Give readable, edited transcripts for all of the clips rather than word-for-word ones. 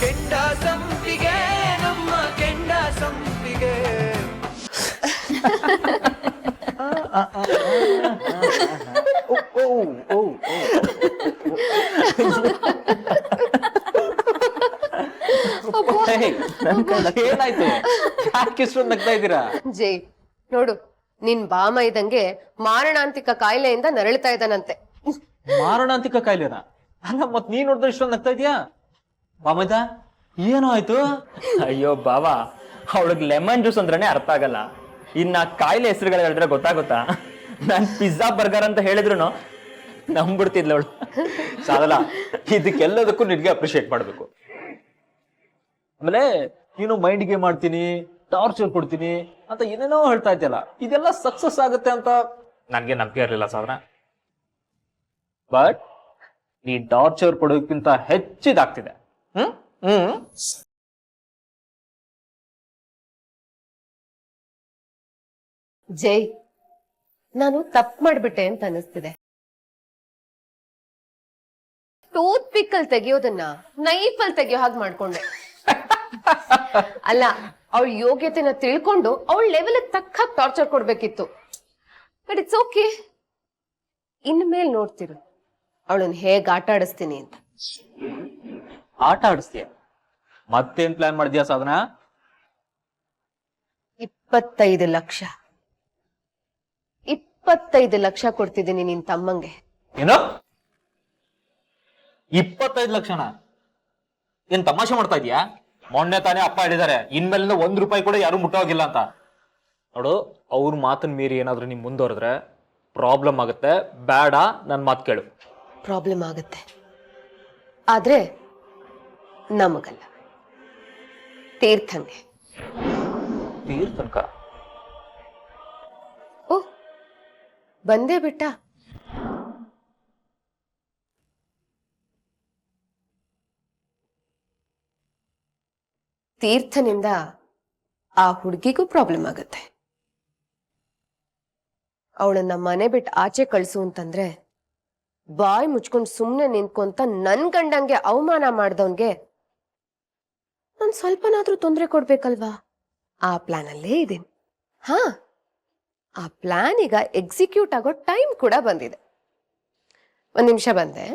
ಕೆಂಡ ಸಂಪಿಗೆ ನಮ್ಮ ಕೆಂಡ ಸಂಪಿಗೆ. ಏನಾಯ್ತು, ಯಾಕೆ ಇಷ್ಟೊಂದು ನಗ್ತಾ ಇದ್ದೀರಾ? ಜೈ ನೋಡು, ನಿನ್ ಬಾಮ ಇದ್ದಂಗೆ ಮಾರಣಾಂತಿಕ ಕಾಯಿಲೆಯಿಂದ ನರಳ್ತಾ ಇದ್ದಾನಂತೆ. ಮಾರಣಾಂತಿಕ ಕಾಯಿಲೆನಾ? ಅಲ್ಲ ಮತ್ ನೀನ್ ನೋಡಿದ್ರೆ ಇಷ್ಟೊಂದು ನಗ್ತಾ ಇದೀಯಾ? ಬಾಮೈದ ಏನೋ ಆಯ್ತು? ಅಯ್ಯೋ ಬಾವಾ, ಅವಳಿಗೆ ಲೆಮನ್ ಜ್ಯೂಸ್ ಅಂದ್ರೇನೆ ಅರ್ಥ ಆಗಲ್ಲ. ಇನ್ನ ಕಾಯಿಲೆ ಹೆಸರುಗಳು ಹೇಳಿದ್ರೆ ಗೊತ್ತಾಗುತ್ತಾ? ನಾನ್ ಪಿಜ್ಜಾ ಬರ್ಗರ್ ಅಂತ ಹೇಳಿದ್ರು ನಂಬಿಡ್ತಿದ್ಲ ಅವಳು. ಸಾಲಲ್ಲ, ಇದಕ್ಕೆಲ್ಲದಕ್ಕೂ ನಿನ್ಗೆ ಅಪ್ರಿಶಿಯೇಟ್ ಮಾಡ್ಬೇಕು. ಆಮೇಲೆ ನೀನು ಮೈಂಡ್ಗೆ ಮಾಡ್ತೀನಿ, ಟಾರ್ಚರ್ ಕೊಡ್ತೀನಿ ಅಂತ ಏನೇನೋ ಹೇಳ್ತಾ ಇದ್ದಲ್ಲ, ಇದೆಲ್ಲ ಸಕ್ಸಸ್ ಆಗುತ್ತೆ ಅಂತ ನನ್ಗೆ ನಂಬಿಕೆ ಇರಲಿಲ್ಲ ಸಾಧನ. ಬಟ್ ನೀ ಟಾರ್ಚರ್ ಕೊಡೋಕ್ಕಿಂತ ಹೆಚ್ಚಿದಾಗ್ತಿದೆ. ಜೈ, ನಾನು ತಪ್ಪು ಮಾಡ್ಬಿಟ್ಟೆ ಅಂತ ಅನಿಸ್ತಿದೆ. ಟೂತ್ ಪಿಕ್ ಅಲ್ಲಿ ತೆಗಿಯೋದನ್ನ ನೈಫ್ ಅಲ್ಲಿ ತೆಗಿಯೋ ಹಾಗೆ ಮಾಡ್ಕೊಂಡೆ. ಅಲ್ಲ, ಅವಳ ಯೋಗ್ಯತೆನ ತಿಳ್ಕೊಂಡು ಅವಳ ಲೆವೆಲ್ ತಕ್ಕ ಟಾರ್ಚರ್ ಕೊಡ್ಬೇಕಿತ್ತು. But it's okay. ಇನ್ಮೇಲೆ ನೋಡ್ತಿರು ಅವಳನ್ನ ಹೇಗ್ ಆಟ ಆಡಿಸ್ತೀನಿ ಅಂತ. ಆಟ ಆಡಿಸ್ತೀಯ? ಮತ್ತೇನ್ ಪ್ಲಾನ್ ಮಾಡಿದ್ಯಾ ಸಾಧನ? 25 ಲಕ್ಷ 25 ಲಕ್ಷ ಕೊಡ್ತಿದ್ದೀನಿ ನಿನ್ ತಮ್ಮಂಗೆ. ಏನು 25 ಲಕ್ಷನ? ಏನ್ ತಮಾಷೆ ಮಾಡ್ತಾ ಇದೀಯಾ? ಮೊನ್ನೆ ತಾನೇ ಅಪ್ಪ ಹೇಳಿದ್ದಾರೆ ಇನ್ಮೇಲಿಂದ ₹1 ಕೂಡ ಯಾರು ಮುಟ್ಟೋಗಿಲ್ಲ ಅಂತ. ನೋಡು, ಅವ್ರ ಮಾತನ್ನ ಮೀರಿ ಏನಾದ್ರೂ ನಿಮ್ ಮುಂದುವರೆದ್ರೆ ಪ್ರಾಬ್ಲಮ್ ಆಗುತ್ತೆ. ಬೇಡ, ನನ್ ಮಾತು ಕೇಳು. ಪ್ರಾಬ್ಲಮ್ ಆಗುತ್ತೆ, ಆದ್ರೆ ನಮಗಲ್ಲ, ತೀರ್ಥಂಗೆ. ತನಕ ಓ, ಬಂದೇ ಬಿಟ್ಟ. ತೀರ್ಥನಿಂದ ಆ ಹುಡುಗಿಗೂ ಪ್ರಾಬ್ಲಮ್ ಆಗುತ್ತೆ. ಅವಳನ್ನ ಮನೆ ಬಿಟ್ಟು ಆಚೆ ಕಳ್ಸು ಅಂತಂದ್ರೆ ಬಾಯಿ ಮುಚ್ಕೊಂಡು ಸುಮ್ನೆ ನಿಂತ್ಕೊಂತ ನನ್ ಗಂಡಂಗೆ ಅವಮಾನ ಮಾಡ್ದವನ್ಗೆ ನಾನ್ ಸ್ವಲ್ಪನಾದ್ರೂ ತೊಂದರೆ ಕೊಡ್ಬೇಕಲ್ವಾ? ಆ ಪ್ಲಾನ್ ಅಲ್ಲೇ ಇದೀನಿ. ಹಾ, ಆ ಪ್ಲಾನ್ ಈಗ ಎಕ್ಸಿಕ್ಯೂಟ್ ಆಗೋ ಟೈಮ್ ಕೂಡ ಬಂದಿದೆ. 1 ನಿಮಿಷ ಬಂದೆ.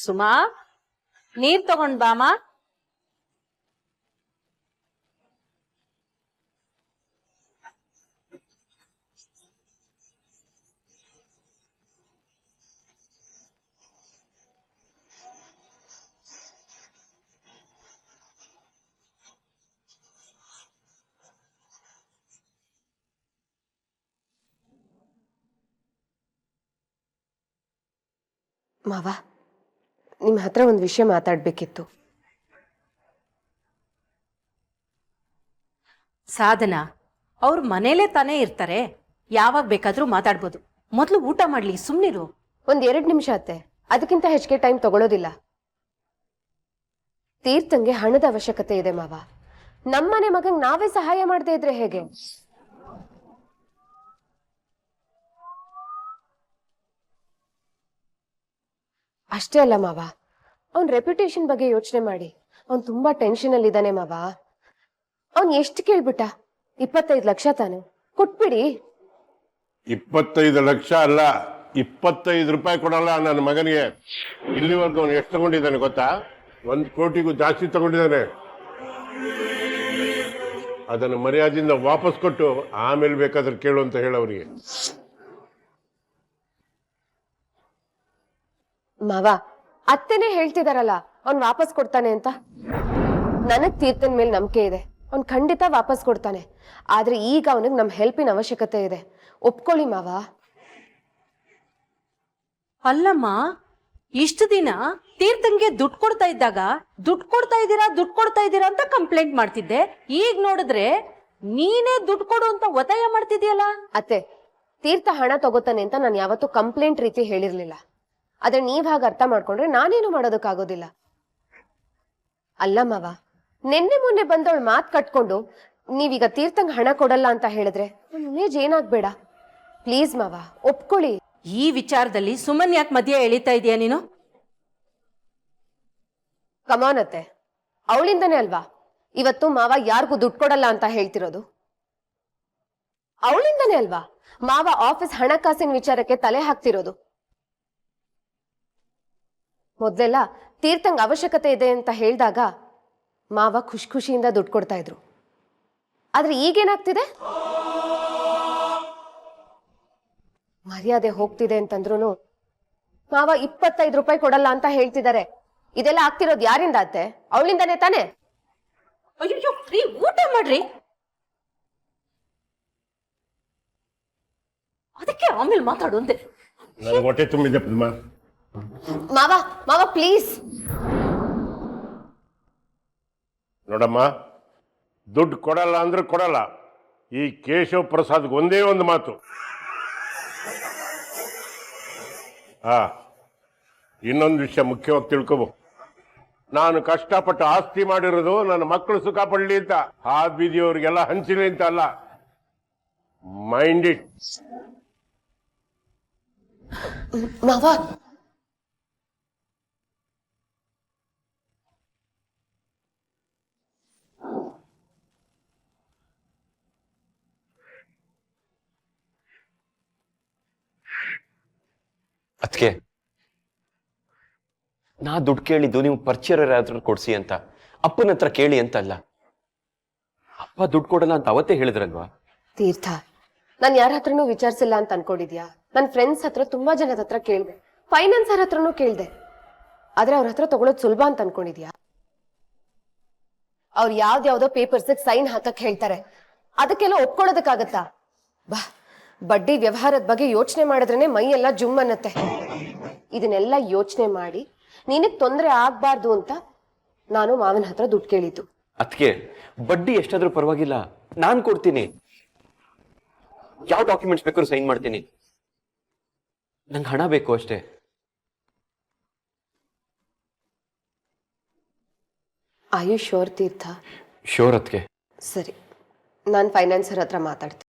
ಸುಮಾ, ನೀರ್ ತಗೊಂಡ್ ಬಾಮ. ಮಾವ, ನಿಮ್ ಹತ್ರ ಒಂದು ವಿಷಯ ಮಾತಾಡ್ಬೇಕಿತ್ತು. ಸಾಧನಾ, ಅವ್ರ ಮನೇಲೆ ತಾನೇ ಇರ್ತಾರೆ, ಯಾವಾಗ ಬೇಕಾದ್ರೂ ಮಾತಾಡ್ಬೋದು. ಮೊದ್ಲು ಊಟ ಮಾಡ್ಲಿ, ಸುಮ್ನಿರು. 1-2 ನಿಮಿಷ ಅತ್ತೆ, ಅದಕ್ಕಿಂತ ಹೆಚ್ಚಿಗೆ ಟೈಮ್ ತಗೊಳ್ಳೋದಿಲ್ಲ. ತೀರ್ಥಂಗೆ ಹಣದ ಅವಶ್ಯಕತೆ ಇದೆ ಮಾವ. ನಮ್ಮನೆ ಮಗಂಗ್ ನಾವೇ ಸಹಾಯ ಮಾಡದೇ ಇದ್ರೆ ಹೇಗೆ? ಅಷ್ಟೇ ಅಲ್ಲ ಮಾವ, ಅವನ್ ರೆಪ್ಯುಟೇಷನ್ ಬಗ್ಗೆ ಯೋಚನೆ ಮಾಡಿ. ಅವನ್ ತುಂಬಾ ಟೆನ್ಷನ್ ಅಲ್ಲಿ ಇದ್ದಾನೆ ಮಾವ. ಅವನ್ ಎಷ್ಟು ಕೇಳ್ಬಿಟ್ಟ? 25 ಲಕ್ಷ ತಾನೆ, ಕೊಟ್ಬಿಡಿ. 25 ಲಕ್ಷ ಅಲ್ಲ, 25 ರೂಪಾಯಿ ಕೊಡಲ್ಲ ನನ್ನ ಮಗನಿಗೆ. ಇಲ್ಲಿವರೆಗೂ ಅವನು ಎಷ್ಟು ತಗೊಂಡಿದ್ದಾನೆ ಗೊತ್ತಾ? 1 ಕೋಟಿಗೂ ಜಾಸ್ತಿ ತಗೊಂಡಿದ್ದಾನೆ. ಅದನ್ನು ಮರ್ಯಾದೆಯಿಂದ ವಾಪಸ್ ಕೊಟ್ಟು ಆಮೇಲೆ ಬೇಕಾದ್ರೆ ಕೇಳು ಅಂತ ಹೇಳೋರಿಗೆ. ಮಾವ, ಅತ್ತೆನೇ ಹೇಳ್ತಿದಾರಲ್ಲ ಅವ್ನ್ ವಾಪಸ್ ಕೊಡ್ತಾನೆ ಅಂತ. ನನಗ್ ತೀರ್ಥನ್ ಮೇಲೆ ನಂಬಿಕೆ ಇದೆ, ಅವ್ನ್ ಖಂಡಿತ ವಾಪಸ್ ಕೊಡ್ತಾನೆ. ಆದ್ರೆ ಈಗ ಅವನಿಗೆ ನಮ್ ಹೆಲ್ಪಿನ ಅವಶ್ಯಕತೆ ಇದೆ. ಒಪ್ಕೊಳ್ಳಿ ಮಾವ. ಅಲ್ಲಮ್ಮ, ಇಷ್ಟು ದಿನ ತೀರ್ಥಂಗೆ ದುಡ್ಡು ಕೊಡ್ತಾ ಇದ್ದಾಗ ದುಡ್ಡು ಕೊಡ್ತಾ ಇದ್ದೀರಾ ಅಂತ ಕಂಪ್ಲೇಂಟ್ ಮಾಡ್ತಿದ್ದೆ. ಈಗ ನೋಡಿದ್ರೆ ನೀನೇ ದುಡ್ಡು ಕೊಡು ಅಂತ ಒತ್ತಾಯ ಮಾಡ್ತಿದ್ಯಲ್ಲ. ಅತ್ತೆ, ತೀರ್ಥ ಹಣ ತಗೋತಾನೆ ಅಂತ ನಾನು ಯಾವತ್ತೂ ಕಂಪ್ಲೇಂಟ್ ರೀತಿ ಹೇಳಿರ್ಲಿಲ್ಲ. ಆದ್ರೆ ನೀವ್ ಹಾಗೆ ಅರ್ಥ ಮಾಡ್ಕೊಂಡ್ರೆ ನಾನೇನು ಮಾಡೋದಕ್ಕಾಗೋದಿಲ್ಲ. ಅಲ್ಲ ಮಾವ, ನಿನ್ನೆ ಮೊನ್ನೆ ಬಂದವಳು ಮಾತ್ ಕಟ್ಕೊಂಡು ನೀವೀಗ ತೀರ್ಥಂಗ್ ಹಣ ಕೊಡಲ್ಲ ಅಂತ ಹೇಳಿದ್ರೆ ಇಮೇಜ್ ಏನಾಗ್ಬೇಡ. ಪ್ಲೀಸ್ ಮಾವ ಒಪ್ಕೊಳ್ಳಿ. ಈ ವಿಚಾರದಲ್ಲಿ ಸುಮ್ಮನೆ ಯಾಕೆ ಮಧ್ಯೆ ಎಳಿತಾ ಇದೀಯ ನೀನು? ಕಮಾನ್ ಅತ್ತೆ, ಅವಳಿಂದನೇ ಅಲ್ವಾ ಇವತ್ತು ಮಾವ ಯಾರಿಗೂ ದುಡ್ಡು ಕೊಡಲ್ಲ ಅಂತ ಹೇಳ್ತಿರೋದು? ಅವಳಿಂದನೇ ಅಲ್ವಾ ಮಾವ ಆಫೀಸ್ ಹಣಕಾಸಿನ ವಿಚಾರಕ್ಕೆ ತಲೆ ಹಾಕ್ತಿರೋದು? ಮೊದ್ಲೆಲ್ಲ ತೀರ್ಥಂಗ್ ಅವಶ್ಯಕತೆ ಇದೆ ಅಂತ ಹೇಳಿದಾಗ ಮಾವ ಖುಷಿಯಿಂದ ದುಡ್ಡು ಕೊಡ್ತಾ ಇದ್ರು. ಆದ್ರೆ ಈಗೇನಾಗ್ತಿದೆ? ಮರ್ಯಾದೆ ಹೋಗ್ತಿದೆ ಅಂತಂದ್ರು ಮಾವ 25 ರೂಪಾಯಿ ಕೊಡಲ್ಲ ಅಂತ ಹೇಳ್ತಿದ್ದಾರೆ. ಇದೆಲ್ಲ ಆಗ್ತಿರೋದು ಯಾರಿಂದ ಅತ್ತೆ? ಅವಳಿಂದಾನೇ ತಾನೆ? ಅಯ್ಯೋ ರೀ, ಊಟ ಮಾಡ್ರಿ, ಅದಕ್ಕೆ ಆಮೇಲೆ ಮಾತಾಡು ಅಂದೆ. ನನಗೆ ಹೊಟ್ಟೆ ತುಂಬಿದೆ ಪದ್ಮ. ಮಾವ ಮಾವ ಪ್ಲೀಸ್. ನೋಡಮ್ಮ, ದುಡ್ಡು ಕೊಡಲ್ಲ ಅಂದ್ರೆ ಕೊಡಲ್ಲ. ಈ ಕೇಶವ ಪ್ರಸಾದ್ಗೆ ಒಂದೇ ಒಂದು ಮಾತು, ಇನ್ನೊಂದು ವಿಷಯ ಮುಖ್ಯವಾಗಿ ತಿಳ್ಕೊಬೋ. ನಾನು ಕಷ್ಟಪಟ್ಟು ಆಸ್ತಿ ಮಾಡಿರೋದು ನನ್ನ ಮಕ್ಕಳು ಸುಖ ಪಡಲಿ ಅಂತ, ಆ ಬೀದಿಯವರಿಗೆಲ್ಲ ಹಂಚಲಿ ಅಂತ ಅಲ್ಲ. Mind it. ಮಾವ ಅದಕ್ಕೆ ನಾ ದುಡ್ಡು ಕೇಳಿದ್ದು ನೀವು ಪರಿಚಯ ಕೊಡ್ಸಿ ಅಂತ, ಅಪ್ಪನ ಹತ್ರ ಕೇಳಿ ಅಂತ ಅಲ್ಲ. ಅಪ್ಪ ದುಡ್ಡು ಕೊಡಲ್ಲ ಅಂತ ಅವತ್ತೇ ಹೇಳಿದ್ರಲ್ವಾ? ತೀರ್ಥ, ನಾನು ಯಾರ ಹತ್ರನೂ ವಿಚಾರಿಸಿಲ್ಲ ಅಂತ ಅನ್ಕೊಂಡಿದ್ಯಾ? ನನ್ನ ಫ್ರೆಂಡ್ಸ್ ಹತ್ರ ತುಂಬಾ ಜನದ ಹತ್ರ ಕೇಳ್ದೆ, ಫೈನಾನ್ಸರ್ ಹತ್ರನೂ ಕೇಳ್ದೆ. ಆದ್ರೆ ಅವ್ರ ಹತ್ರ ತಗೊಳೋದು ಸುಲಭ ಅಂತ ಅನ್ಕೊಂಡಿದ್ಯಾ? ಅವ್ರು ಯಾವ್ದ್ಯಾವ್ದೋ ಪೇಪರ್ಸ್ ಸೈನ್ ಹಾಕಕ್ ಹೇಳ್ತಾರೆ, ಅದಕ್ಕೆಲ್ಲ ಒಪ್ಕೊಳ್ಳೋದಕ್ಕಾಗತ್ತಾ? ಬಾ, ಬಡ್ಡಿ ವ್ಯವಹಾರದ ಬಗ್ಗೆ ಯೋಚನೆ ಮಾಡಿದ್ರೇನೆ ಮೈ ಎಲ್ಲ ಜುಮ್ ಅನ್ನತ್ತೆ. ಇದನ್ನೆಲ್ಲ ಯೋಚನೆ ಮಾಡಿ ನಿನಗ್ ತೊಂದರೆ ಆಗ್ಬಾರ್ದು ಅಂತ ನಾನು ಮಾವನ ಹತ್ರ ದುಡ್ಡು ಕೇಳಿದ್ದು. ಅದಕ್ಕೆ ಬಡ್ಡಿ ಎಷ್ಟಾದ್ರೂ ಪರವಾಗಿಲ್ಲ, ನಾನ್ ಕೊಡ್ತೀನಿ. ಯಾವ ಡಾಕ್ಯುಮೆಂಟ್ಸ್ ಬೇಕಾದ್ರೂ ಸೈನ್ ಮಾಡ್ತೀನಿ. ನಂಗೆ ಹಣ ಬೇಕು ಅಷ್ಟೇ. Are you sure Teertha? Sure ಅದಕ್ಕೆ. ಸರಿ, ನಾನು ಫೈನಾನ್ಸರ್ ಹತ್ರ ಮಾತಾಡ್ತೀನಿ.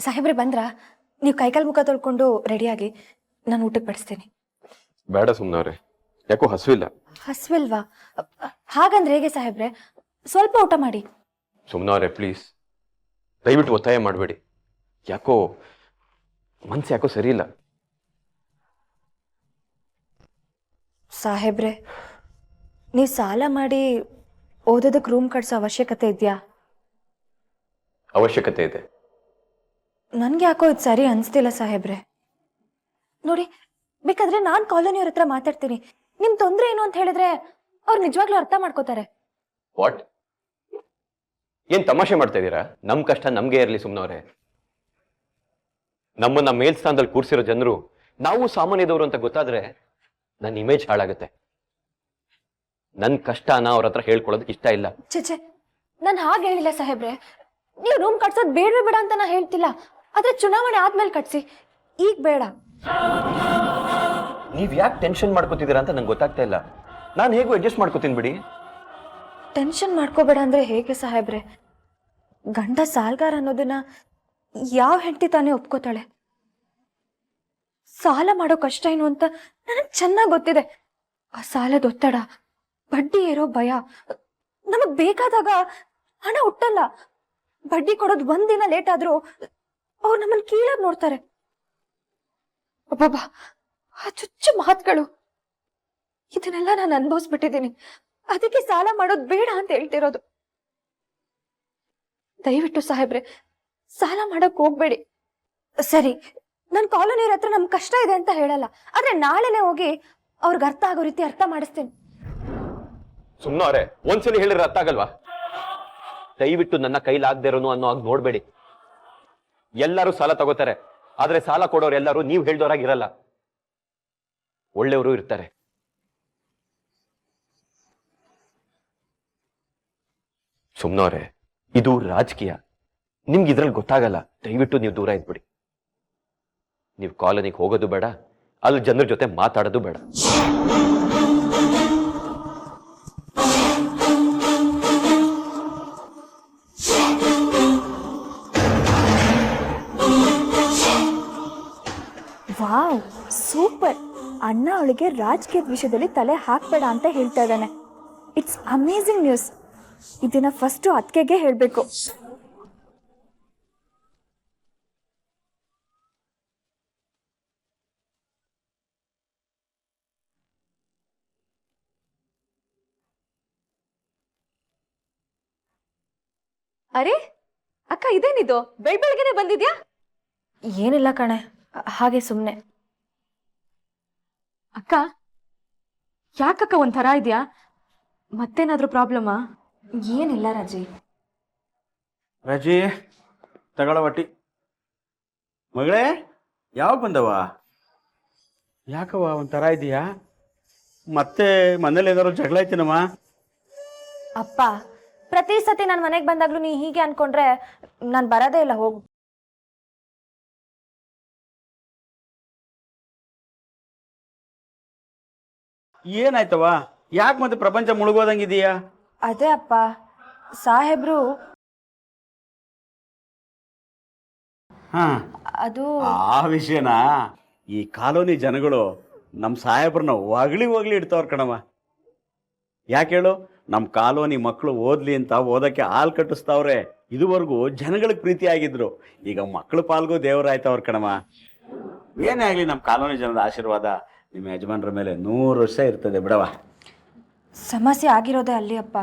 ಸಾಹೇಬ್ರೆ ಬಂದ್ರ? ನೀವು ಕೈಕಾಲು ಮುಖ ತೊಳ್ಕೊಂಡು ರೆಡಿಯಾಗಿ, ನಾನು ಊಟಕ್ಕೆ ಬಡಿಸ್ತೀನಿ. ಬೇಡ ಸುಮ್ನವ್ರೆ, ಯಾಕೋ ಹಸುವಿಲ್ಲ. ಹಸ್ವಿಲ್ವಾ? ಹಾಗಂದ್ರೆ ಹೇಗೆ ಸಾಹೇಬ್ರೆ? ಸ್ವಲ್ಪ ಊಟ ಮಾಡಿ. ಸುಮ್ನವ್ರೆ ಪ್ಲೀಸ್, ದಯವಿಟ್ಟು ಒತ್ತಾಯ ಮಾಡಬೇಡಿ. ಯಾಕೋ ಮನ್ಸು ಯಾಕೋ ಸರಿ ಇಲ್ಲ. ಸಾಹೇಬ್ರೆ, ನೀವು ಸಾಲ ಮಾಡಿ ಓದೋದಕ್ಕೆ ರೂಮ್ ಕಟ್ಸೋ ಅವಶ್ಯಕತೆ ಇದೆಯಾ? ಅವಶ್ಯಕತೆ ಇದೆ. ನನ್ಗೆ ಯಾಕೋ ಇದು ಸರಿ ಅನಿಸ್ತಿಲ್ಲ ಸಾಹೇಬ್ರೆ. ನೋಡಿ, ಬೇಕಾದ್ರೆ ನಾನು ಕಾಲೋನಿಯವ್ರ ಹತ್ರ ಮಾತಾಡ್ತೀನಿ. ನಿಮ್ ತೊಂದ್ರೆ ಏನು ಅಂತ ಹೇಳಿದ್ರೆ ಅವ್ರು ನಿಜವಾಗ್ಲೂ ಅರ್ಥ ಮಾಡ್ಕೋತಾರೆ. ವಾಟ್? ಏನ್ ತಮಾಷೆ ಮಾಡ್ತಾ ಇದ್ದೀರಾ? ನಮ್ ಕಷ್ಟ ನಮ್ಗೆ ಇರ್ಲಿ ಸುಮ್ನವ್ರೆ. ನಮ್ಮನ್ನ ಮೇಲ್ಸ್ಥಾನದಲ್ಲಿ ಕೂರ್ಸಿರೋ ಜನರು ನಾವು ಸಾಮಾನ್ಯದವರು ಅಂತ ಗೊತ್ತಾದ್ರೆ ನನ್ನ ಇಮೇಜ್ ಹಾಳಾಗುತ್ತೆ. ನನ್ ಕಷ್ಟನ ಅವ್ರ ಹತ್ರ ಹೇಳ್ಕೊಳ್ಳೋದಕ್ಕೆ ಇಷ್ಟ ಇಲ್ಲ. ಛೆ, ನಾನು ಹಾಗೆ ಹೇಳಿಲ್ಲ ಸಾಹೇಬ್ರೆ. ನೀವು ರೂಮ್ ಕಟ್ಸೋದು ಬೇಡವೇ ಬೇಡ ಅಂತ ನಾ ಹೇಳ್ತಿಲ್ಲ. ಆದ್ರೆ ಚುನಾವಣೆ ಆದ್ಮೇಲೆ ಕಟ್ಸಿ, ಈಗ ಬೇಡ. ನೀವ್ ಯಾಕೆ ಟೆನ್ಷನ್ ಮಾಡ್ಕೋತಿದ್ದೀರಾ ಅಂತ ನಂಗೆ ಗೊತ್ತಾಗ್ತಾ ಇಲ್ಲ. ನಾನು ಹೇಗೂ ಅಡ್ಜಸ್ಟ್ ಮಾಡ್ಕೋತೀನಿ ಬಿಡಿ. ಟೆನ್ಷನ್ ಮಾಡ್ಕೋಬೇಡ ಅಂದ್ರೆ ಹೇಗೆ ಸಾಹೇಬ್ರೆ? ಗಂಡ ಸಾಲ್ಗಾರ ಅನ್ನೋದನ್ನ ಯಾವ ಹೆಂಡತಿ ತಾನೇ ಒಪ್ಕೋತಾಳೆ? ಸಾಲ ಮಾಡೋ ಕಷ್ಟ ಏನು ಅಂತ ನನಗೆ ಚೆನ್ನಾಗಿ ಗೊತ್ತಿದೆ. ಆ ಸಾಲದ ಒತ್ತಡ, ಬಡ್ಡಿ ಏರೋ ಭಯ, ನಮಗ್ ಬೇಕಾದಾಗ ಹಣ ಹುಟ್ಟಲ್ಲ. ಬಡ್ಡಿ ಕೊಡೋದು ಒಂದಿನ ಲೇಟ್ ಆದ್ರೂ ಅವ್ರು ನಮ್ಮನ್ನ ಕೀಳಾಗಿ ನೋಡ್ತಾರೆ. ಅಬ್ಬಬ್ಬಾ, ಆ ಚುಚ್ಚು ಮಾತುಗಳು. ಇದನ್ನೆಲ್ಲ ನಾನು ಅನುಭವಿಸ್ಬಿಟ್ಟಿದ್ದೀನಿ. ಅದಕ್ಕೆ ಸಾಲ ಮಾಡೋದು ಬೇಡ ಅಂತ ಹೇಳ್ತಿರೋದು. ದಯವಿಟ್ಟು ಸಾಹೇಬ್ರೆ, ಸಾಲ ಮಾಡಕ್ ಹೋಗ್ಬೇಡಿ. ಸರಿ, ನನ್ ಕಾಲೋನಿಯವ್ರ ಹತ್ರ ನಮ್ ಕಷ್ಟ ಇದೆ ಅಂತ ಹೇಳಲ್ಲ, ಆದ್ರೆ ನಾಳೆನೆ ಹೋಗಿ ಅವ್ರಿಗೆ ಅರ್ಥ ಆಗೋ ರೀತಿ ಅರ್ಥ ಮಾಡಿಸ್ತೀನಿ. ಸುಮ್ನವ್ರೆ, ಒಂದ್ಸಲಿ ಹೇಳಿದ್ರೆ ಅರ್ಥ ಆಗಲ್ವಾ? ದಯವಿಟ್ಟು ನನ್ನ ಕೈಲಾಗದೆ ಇರೋನು ಅನ್ನೋ ಆಗ ನೋಡ್ಬೇಡಿ. ಎಲ್ಲರೂ ಸಾಲ ತಗೋತಾರೆ, ಆದ್ರೆ ಸಾಲ ಕೊಡೋರು ಎಲ್ಲರೂ ನೀವು ಹೇಳ್ದವರಾಗಿರಲ್ಲ. ಒಳ್ಳೆಯವರು ಇರ್ತಾರೆ. ಸುಮ್ನವ್ರೆ, ಇದು ರಾಜಕೀಯ. ನಿಮ್ಗೆ ಇದ್ರಲ್ಲಿ ಗೊತ್ತಾಗಲ್ಲ. ದಯವಿಟ್ಟು ನೀವು ದೂರ ಇದ್ಬಿಡಿ. ನೀವು ಕಾಲೋನಿಗೆ ಹೋಗೋದು ಬೇಡ, ಅಲ್ಲಿ ಜನರ ಜೊತೆ ಮಾತಾಡೋದು ಬೇಡ. Wow, super. ಅಣ್ಣ ಅವಳಿಗೆ ರಾಜಕೀಯದ ವಿಷಯದಲ್ಲಿ ತಲೆ ಹಾಕ್ಬೇಡ ಅಂತ ಹೇಳ್ತಾ ಇದ್ದಾನೆ. It's amazing news. ಇದನ್ನ ಫಸ್ಟು ಅತ್ತಿಗೆಗೆ ಹೇಳಬೇಕು. ಅರೆ ಅಕ್ಕ, ಇದೇನಿದು ಬೆಳಬೆಳಗ್ಗೆನೆ ಬಂದಿದ್ಯಾ? ಏನಿಲ್ಲ ಕಣೆ, ಹಾಗೆ ಸುಮ್ಮನೆ. ಅಕ್ಕ, ಯಾಕಕ್ಕ ಒಂಥರ ಇದ್ಯಾ? ಮತ್ತೇನಾದ್ರೂ ಪ್ರಾಬ್ಲಮಾ? ಏನಿಲ್ಲ ರಾಜಿ. ರಾಜಿ, ತಗೊಳ ಒಟ್ಟಿ. ಮಗಳೇ, ಯಾವಾಗ ಬಂದವ? ಯಾಕವ್ವ ಒಂಥರ ಇದೆಯಾ? ಮತ್ತೆ ಮನೇಲಿ ಏನಾದ್ರು ಜಗಳ ಐತಿನಮ್ಮ? ಅಪ್ಪ, ಪ್ರತಿ ಸತಿ ನಾನು ಮನೆಗೆ ಬಂದಾಗ್ಲೂ ನೀ ಹೀಗೆ ಅನ್ಕೊಂಡ್ರೆ ನಾನು ಬರೋದೇ ಇಲ್ಲ. ಹೋಗು. ಏನಾಯ್ತವ? ಯಾಕೆ ಮತ್ತೆ ಪ್ರಪಂಚ ಮುಳುಗೋದಂಗಿದೀಯಾ? ಅದೇ ಅಪ್ಪ, ಸಾಹೇಬ್ರು ಹಾ, ಅದು ಆ ವಿಷಯನಾ? ಈ ಕಾಲೋನಿ ಜನಗಳು ನಮ್ಮ ಸಾಹೇಬ್ರನ್ನ ಹೊಗಳಿ ಇಡ್ತಾವ್ರ ಕಣವ. ಯಾಕೆ ಹೇಳು? ನಮ್ಮ ಕಾಲೋನಿ ಮಕ್ಕಳು ಓದ್ಲಿ ಅಂತ ಓದಕ್ಕೆ ಹಾಲು ಕಟ್ಟಿಸ್ತಾವ್ರೆ. ಇದುವರೆಗೂ ಜನಗಳಿಗೆ ಪ್ರೀತಿ ಆಗಿದ್ರು, ಈಗ ಮಕ್ಕಳು ಪಾಲ್ಗೂ ದೇವರಾಯ್ತವ್ರ ಕಣವ. ಏನೇ ಆಗಲಿ, ನಮ್ಮ ಕಾಲೋನಿ ಜನದ ಆಶೀರ್ವಾದ ನಿಮ್ಮ ಯಜಮಾನ್ರ ಮೇಲೆ 100 ವರ್ಷ ಇರ್ತದೆ ಬಿಡವ. ಸಮಸ್ಯೆ ಆಗಿರೋದೇ ಅಲ್ಲಿ ಅಪ್ಪ.